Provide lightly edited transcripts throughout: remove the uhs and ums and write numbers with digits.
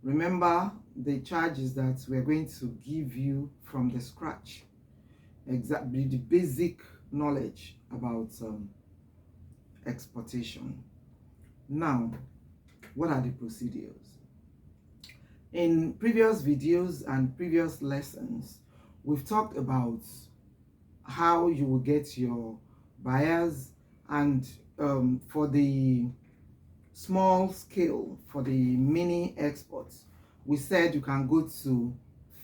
Remember, the charges that we're going to give you from the scratch, exactly the basic knowledge about exportation. Now, what are the procedures? In previous videos and previous lessons, we've talked about how you will get your buyers, and for the small scale, for the mini exports, we said you can go to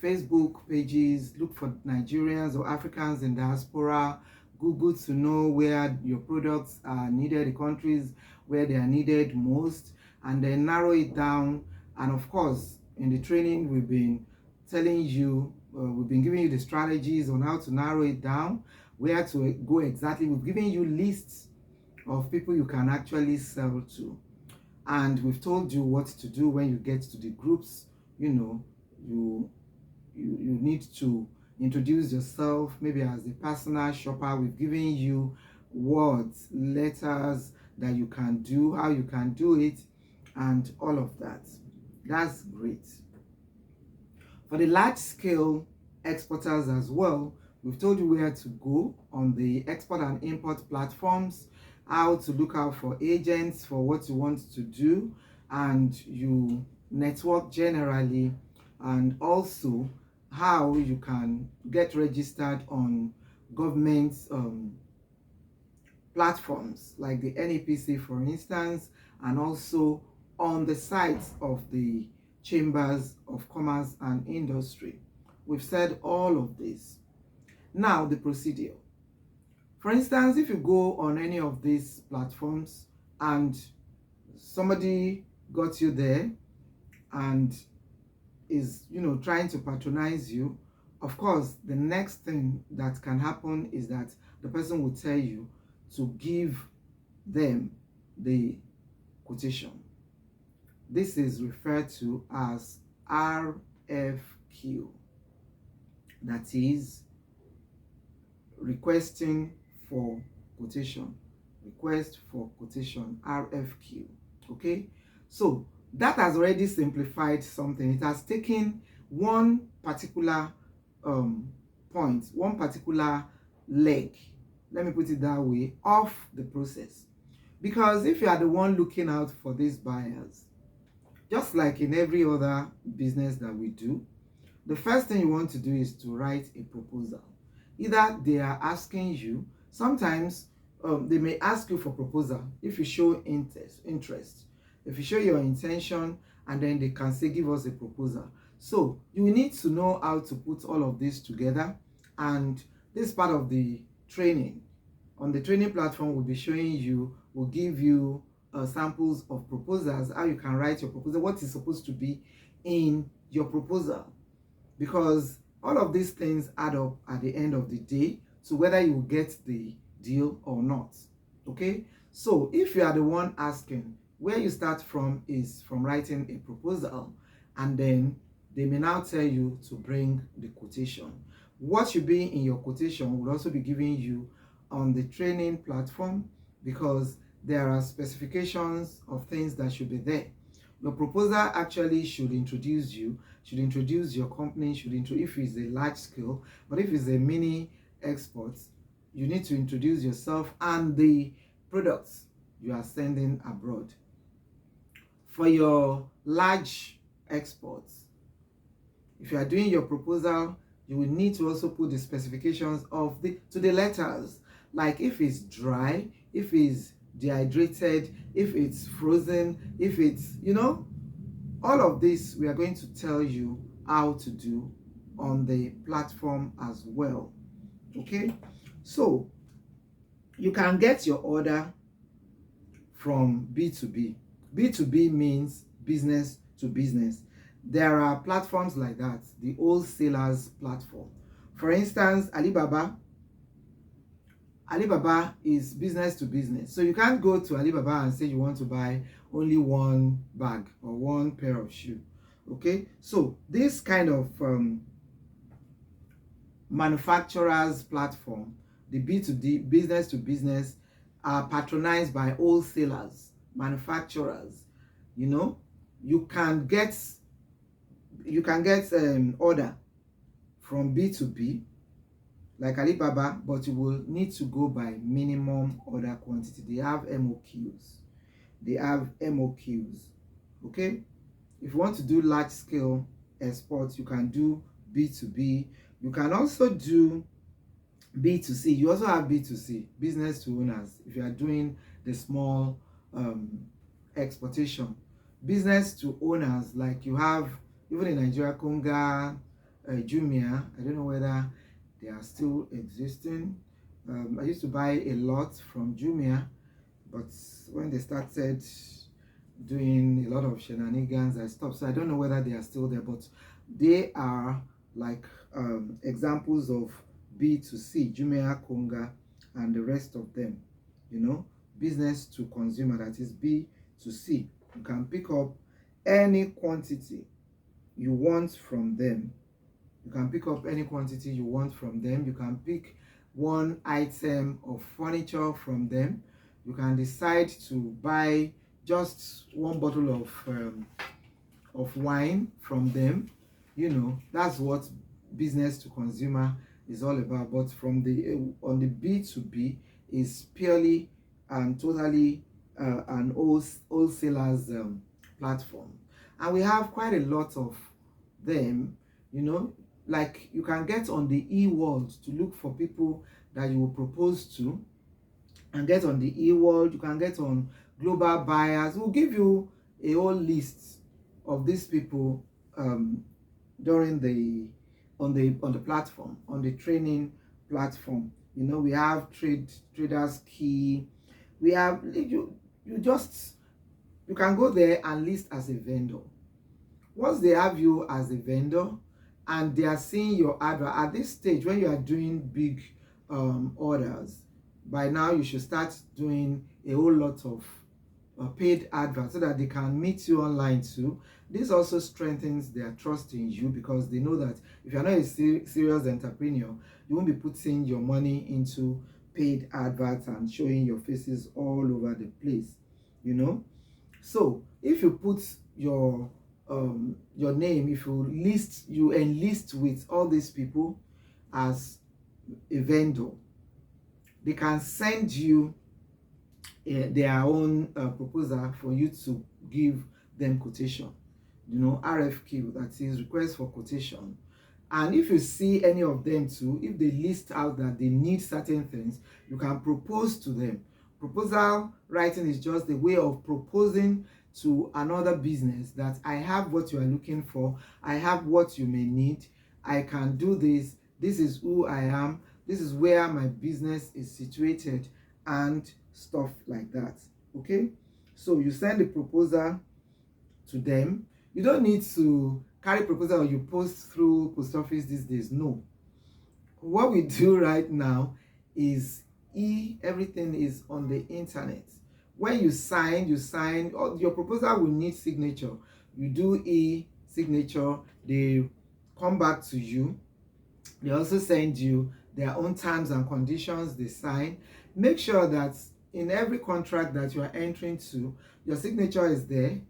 Facebook pages, look for Nigerians or Africans in diaspora, Google to know where your products are needed, the countries where they are needed most, and then narrow it down. And of course, in the training, we've been telling you, we've been giving you the strategies on how to narrow it down, where to go exactly. We've given you lists of people you can actually sell to. And we've told you what to do when you get to the groups. You know, you need to introduce yourself, maybe as a personal shopper. We've given you words, letters that you can do, how you can do it, and all of that. That's great. For the large scale exporters as well, we've told you where to go on the export and import platforms, how to look out for agents for what you want to do, and you network generally, and also how you can get registered on government platforms like the NEPC, for instance, and also on the sites of the chambers of commerce and industry. We've said all of this. Now, the procedure. For instance, if you go on any of these platforms and somebody got you there and is, trying to patronize you, of course, the next thing that can happen is that the person will tell you to give them the quotation. This is referred to as RFQ. That is requesting for quotation. Request for quotation, RFQ. Okay? So that has already simplified something. It has taken one particular point, one particular leg, let me put it that way, off the process. Because if you are the one looking out for these buyers, just like in every other business that we do, the first thing you want to do is to write a proposal. Either they are asking you, sometimes they may ask you for proposal if you show interest. If you show your intention, and then they can say, give us a proposal. So you need to know how to put all of this together, and this part of the training. On the training platform, we'll be showing you, we'll give you samples of proposals, how you can write your proposal, what is supposed to be in your proposal. Because all of these things add up at the end of the day to whether you get the deal or not. Okay? So if you are the one asking, where you start from is from writing a proposal, and then they may now tell you to bring the quotation. What should be in your quotation will also be given you on the training platform, because there are specifications of things that should be there. Your proposal actually should introduce you, should introduce your company, if it's a large scale, but if it's a mini export, you need to introduce yourself and the products you are sending abroad. For your large exports, if you are doing your proposal, you will need to also put the specifications of to the letters, like if it's dry, if it's dehydrated, if it's frozen, if it's, all of this we are going to tell you how to do on the platform as well. Okay, so you can get your order from B2B. B2B means business to business. There are platforms like that, the wholesalers platform. For instance, Alibaba is business to business. So you can't go to Alibaba and say you want to buy only one bag or one pair of shoes. Okay, so this kind of manufacturers platform, the B2B, business to business, are patronized by wholesalers, manufacturers. You can get you can get order from B2B like Alibaba, but you will need to go by minimum order quantity. They have MOQs. They have MOQs. Okay? If you want to do large scale exports, you can do B2B. You can also do B2C. You also have B2C, business to owners. If you are doing the small exportation, business to owners, like you have even in Nigeria, Konga, Jumia. I don't know whether they are still existing. I used to buy a lot from Jumia, but when they started doing a lot of shenanigans, I stopped. So I don't know whether they are still there, but they are like examples of B2C, Jumia, Konga, and the rest of them. You know, business to consumer, that is B2C. You can pick up any quantity you want from them. You can pick up any quantity you want from them. You can pick one item of furniture from them. You can decide to buy just one bottle of wine from them. You know, that's what business to consumer is all about. But from the on the B2B is purely and totally an wholesalers platform, and we have quite a lot of them. You know, like you can get on the e-world to look for people that you will propose to, and get on the e-world. You can get on global buyers. We'll give you a whole list of these people during the on the platform, on the training platform. You know, we have traders key. We have you just you can go there and list as a vendor. Once they have you as a vendor and they are seeing your advert at this stage, when you are doing big orders, by now you should start doing a whole lot of paid adverts so that they can meet you online too. This also strengthens their trust in you, because they know that if you're not a serious entrepreneur, you won't be putting your money into paid adverts and showing your faces all over the place, you know. So if you put your name, if you enlist with all these people as a vendor, they can send you their own proposal for you to give them quotation, you know, RFQ, that is request for quotation. And if you see any of them too, if they list out that they need certain things, you can propose to them. Proposal writing is just a way of proposing to another business that I have what you are looking for, I have what you may need, I can do this, this is who I am, this is where my business is situated, and stuff like that. Okay, so you send the proposal to them. You don't need to carry proposal or you post through post office these days. No, what we do right now is everything is on the internet. When you sign, your proposal will need signature. You do signature, they come back to you. They also send you their own terms and conditions they sign. Make sure that in every contract that you are entering to, your signature is there,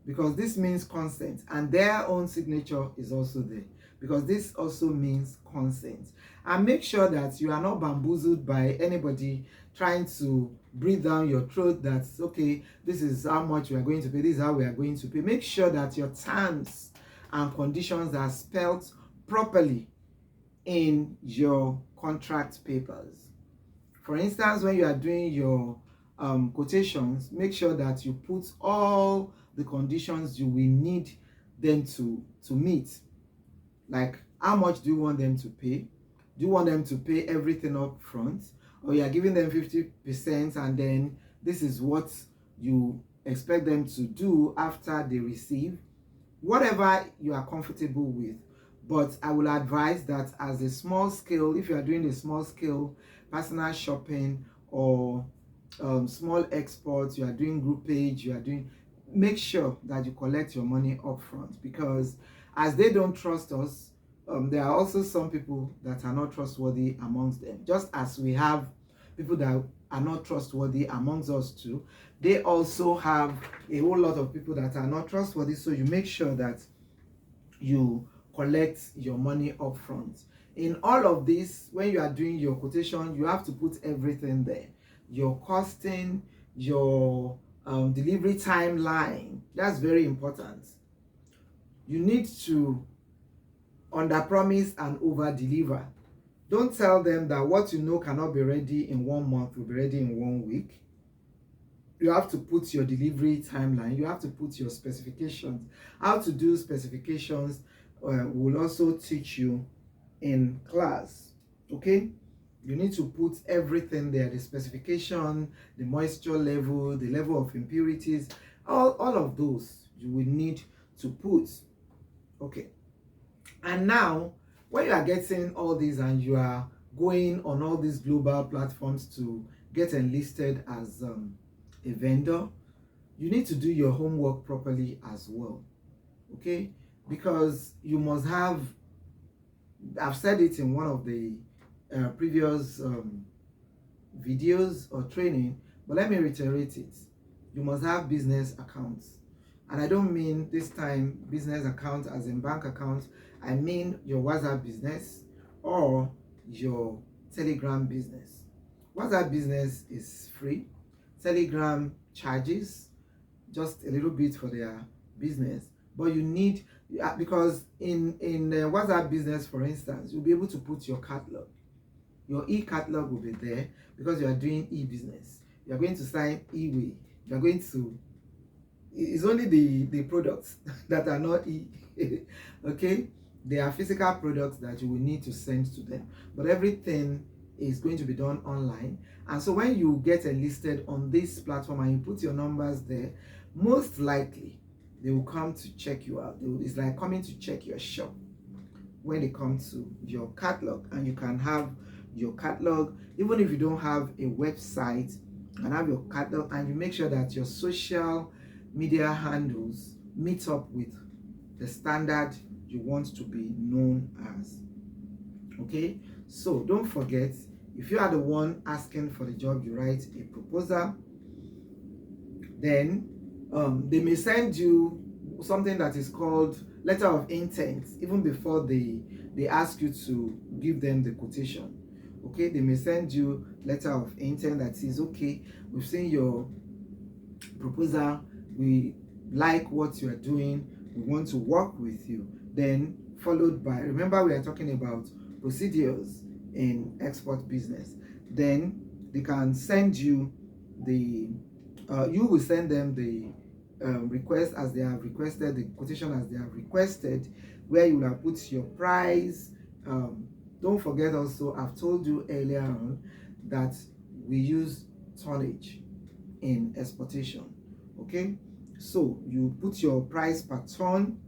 because this means consent, and their own signature is also there, because this also means consent. And make sure that you are not bamboozled by anybody trying to breathe down your throat that, okay, this is how much we are going to pay, this is how we are going to pay. Make sure that your terms and conditions are spelled properly in your contract papers. For instance, when you are doing your quotations, make sure that you put all the conditions you will need them to meet. Like, how much do you want them to pay? Do you want them to pay everything up front, or you are giving them 50% and then this is what you expect them to do after they receive? Whatever you are comfortable with. But I will advise that as a small scale, if you are doing a small scale personal shopping or small exports, you are doing groupage, make sure that you collect your money up front, because as they don't trust us, there are also some people that are not trustworthy amongst them. Just as we have people that are not trustworthy amongst us too, they also have a whole lot of people that are not trustworthy. So you make sure that you collect your money upfront. In all of this, when you are doing your quotation, you have to put everything there. Your costing, your delivery timeline. That's very important. You need to under promise and over deliver. Don't tell them that what you know cannot be ready in 1 month will be ready in 1 week. You have to put your delivery timeline. You have to put your specifications. How to do specifications will also teach you in class. Okay, you need to put everything there: the specification, the moisture level, the level of impurities, all of those you will need to put. Okay, and now when you are getting all these and you are going on all these global platforms to get enlisted as a vendor, you need to do your homework properly as well. Okay, because you must have, I've said it in one of the previous videos or training, but let me reiterate it. You must have business accounts. And I don't mean this time business account as in bank account. I mean your WhatsApp business or your Telegram business. WhatsApp business is free. Telegram charges just a little bit for their business, but you need, because in WhatsApp business, for instance, you'll be able to put your catalog. Your e-catalog will be there because you are doing e-business. You are going to sign e-way. You are going to, it's only the products that are not e. Okay, they are physical products that you will need to send to them, but everything is going to be done online. And so when you get enlisted on this platform and you put your numbers there, most likely they will come to check you out. It's like coming to check your shop when they come to your catalog. And you can have your catalog even if you don't have a website, and have your catalog, and you make sure that your social media handles meet up with the standard you want to be known as. Okay, so don't forget, if you are the one asking for the job, you write a proposal. Then they may send you something that is called letter of intent even before they ask you to give them the quotation. Okay, they may send you letter of intent that says, okay, we've seen your proposal, we like what you are doing, we want to work with you. Then followed by, remember we are talking about procedures in export business. Then they can send you the you will send them the request as they have requested, the quotation as they have requested, where you will put your price. Don't forget also, I've told you earlier on that we use tonnage in exportation. Okay, so you put your price per ton,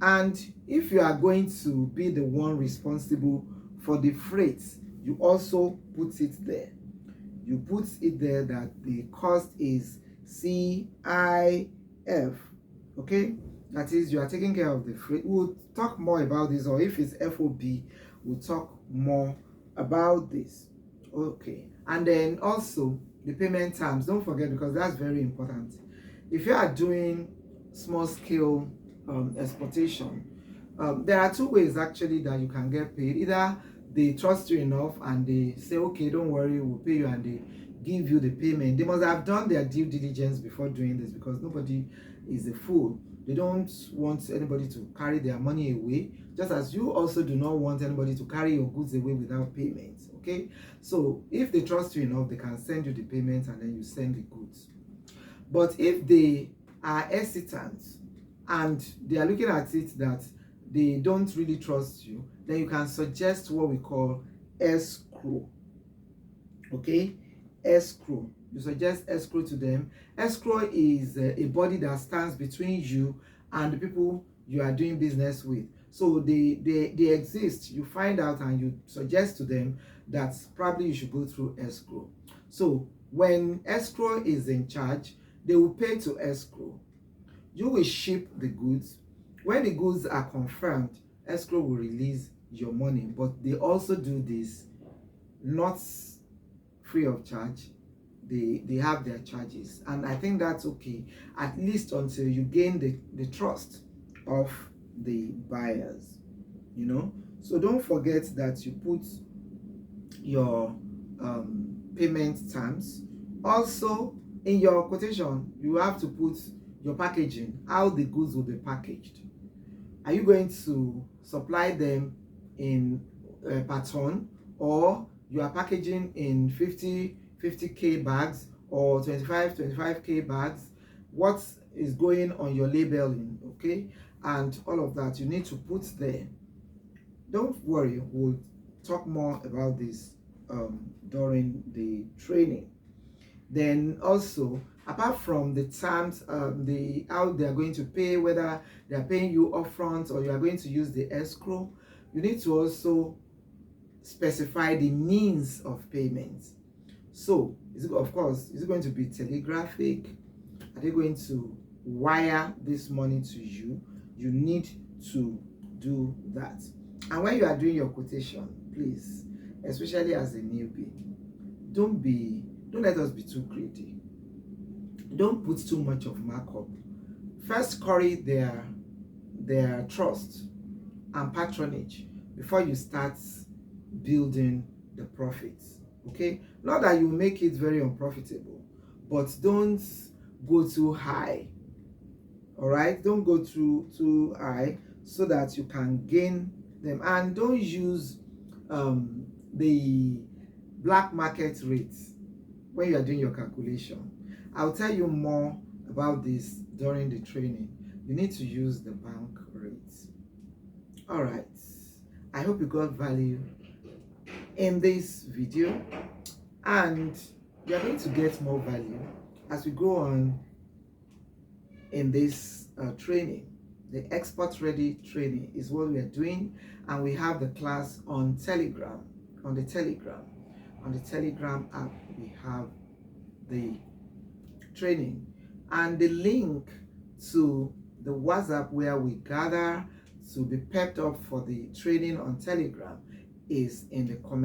and if you are going to be the one responsible for the freight, you also put it there. You put it there that the cost is CIF. Okay, that is, you are taking care of the freight. We'll talk more about this, or if it's FOB, we'll talk more about this. Okay, and then also the payment terms, don't forget, because that's very important. If you are doing small scale exportation, there are two ways actually that you can get paid. Either they trust you enough and they say, okay, don't worry, we'll pay you, and they give you the payment. They must have done their due diligence before doing this, because nobody is a fool. They don't want anybody to carry their money away, just as you also do not want anybody to carry your goods away without payment. Okay, so if they trust you enough, they can send you the payment and then you send the goods. But if they are hesitant and they are looking at it that they don't really trust you, then you can suggest what we call escrow. Okay, escrow. You suggest escrow to them. Escrow is a body that stands between you and the people you are doing business with. So they exist. You find out and you suggest to them that probably you should go through escrow. So when escrow is in charge, they will pay to escrow. You will ship the goods. When the goods are confirmed, escrow will release your money. But they also do this not free of charge. They have their charges, and I think that's okay, at least until you gain the trust of the buyers, you know. So don't forget that you put your payment terms. Also, in your quotation, you have to put your packaging, how the goods will be packaged. Are you going to supply them in per ton, or you are packaging in 50k bags or 25k bags? What is going on your labeling? Okay, and all of that you need to put there. Don't worry, we'll talk more about this during the training. Then also, apart from the terms, the how they are going to pay, whether they are paying you upfront or you are going to use the escrow, you need to also specify the means of payment. So, of course, is it going to be telegraphic? Are they going to wire this money to you? You need to do that. And when you are doing your quotation, please, especially as a newbie, don't let us be too greedy. Don't put too much of markup. First curry their trust and patronage before you start building the profits. Okay, not that you make it very unprofitable, but don't go too high. All right, don't go too high so that you can gain them, and don't use the black market rates when you are doing your calculation. I'll tell you more about this during the training. You need to use the bank rates. All right, I hope you got value in this video, and you are going to get more value as we go on in this training. The export ready training is what we are doing, and we have the class on Telegram. On the Telegram app, we have the training, and the link to the WhatsApp where we gather to be pepped up for the training on Telegram is in the comment